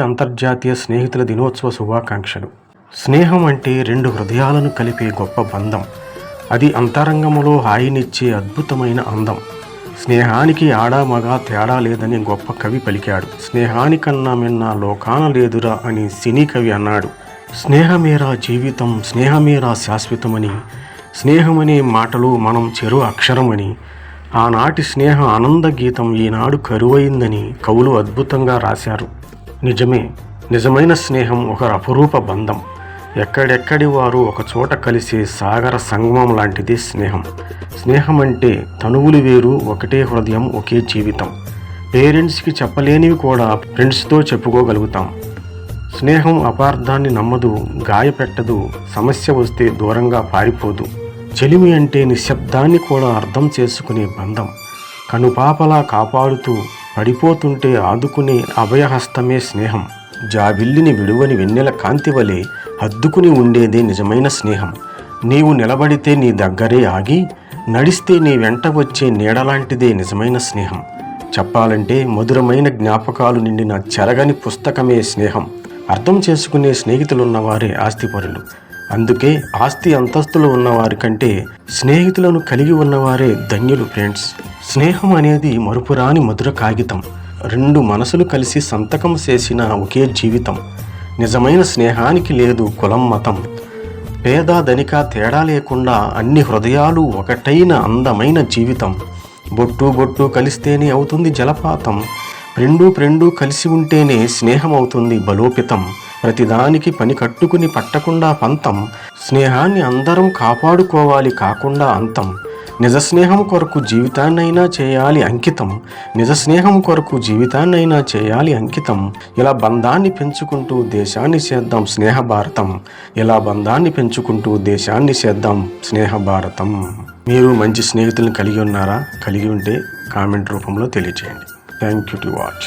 అంతర్జాతీయ స్నేహితుల దినోత్సవ శుభాకాంక్షలు. స్నేహం అంటే రెండు హృదయాలను కలిపే గొప్ప బంధం. అది అంతరంగములో హాయినిచ్చే అద్భుతమైన అందం. స్నేహానికి ఆడా మగ తేడా లేదని గొప్ప కవి పలికాడు. స్నేహానికన్నా మిన్న లోకాన లేదురా అని సినీ కవి అన్నాడు. స్నేహమేరా జీవితం, స్నేహమేరా శాశ్వతమని, స్నేహమనే మాటలు మనం చెరు అక్షరమని, ఆనాటి స్నేహ ఆనంద గీతం ఈనాడు కరువైందని కవులు అద్భుతంగా రాశారు. నిజమే, నిజమైన స్నేహం ఒక అపురూప బంధం. ఎక్కడెక్కడి వారు ఒక చోట కలిసే సాగర సంగమం లాంటిది స్నేహం. స్నేహం అంటే తనువులు వేరు, ఒకటే హృదయం, ఒకే జీవితం. పేరెంట్స్కి చెప్పలేనివి కూడా ఫ్రెండ్స్తో చెప్పుకోగలుగుతాం. స్నేహం అపార్థాన్ని నమ్మదు, గాయపెట్టదు, సమస్య వస్తే దూరంగా పారిపోదు. చెలిమి అంటే నిశ్శబ్దాన్ని కూడా అర్థం చేసుకునే బంధం. కనుపాపలా కాపాడుతూ పడిపోతుంటే ఆదుకునే అభయహస్తమే స్నేహం. జాబిల్లిని విడువని వెన్నెల కాంతివలే హద్దుకుని ఉండేదే నిజమైన స్నేహం. నీవు నిలబడితే నీ దగ్గరే ఆగి, నడిస్తే నీ వెంట వచ్చే నీడలాంటిదే నిజమైన స్నేహం. చెప్పాలంటే మధురమైన జ్ఞాపకాలు నిండిన చెరగని పుస్తకమే స్నేహం. అర్థం చేసుకునే స్నేహితులున్నవారే ఆస్తిపరులు. అందుకే ఆస్తి అంతస్తులు ఉన్నవారి కంటే స్నేహితులను కలిగి ఉన్నవారే ధన్యులు. ఫ్రెండ్స్, స్నేహం అనేది మరుపురాని మధుర కాగితం. రెండు మనసులు కలిసి సంతకం చేసిన ఒకే జీవితం. నిజమైన స్నేహానికి లేదు కులం, మతం, పేద ధనిక తేడా లేకుండా అన్ని హృదయాలు ఒకటైన అందమైన జీవితం. బొట్టు బొట్టు కలిస్తేనే అవుతుంది జలపాతం. రెండు కలిసి ఉంటేనే స్నేహం అవుతుంది బలోపేతం. ప్రతిదానికి పని కట్టుకుని పట్టకుండా పంతం. స్నేహాన్ని అందరం కాపాడుకోవాలి, కాకుండా అంతం. నిజ స్నేహం కొరకు జీవితాన్నైనా చేయాలి అంకితం. నిజ స్నేహం కొరకు జీవితాన్నైనా చేయాలి అంకితం. ఇలా బంధాన్ని పెంచుకుంటూ దేశాన్ని చేద్దాం స్నేహ భారతం. ఇలా బంధాన్ని పెంచుకుంటూ దేశాన్ని చేద్దాం స్నేహ భారతం. మీరు మంచి స్నేహితులను కలిగి ఉన్నారా? కలిగి ఉంటే కామెంట్ రూపంలో తెలియజేయండి. Thank you to watch.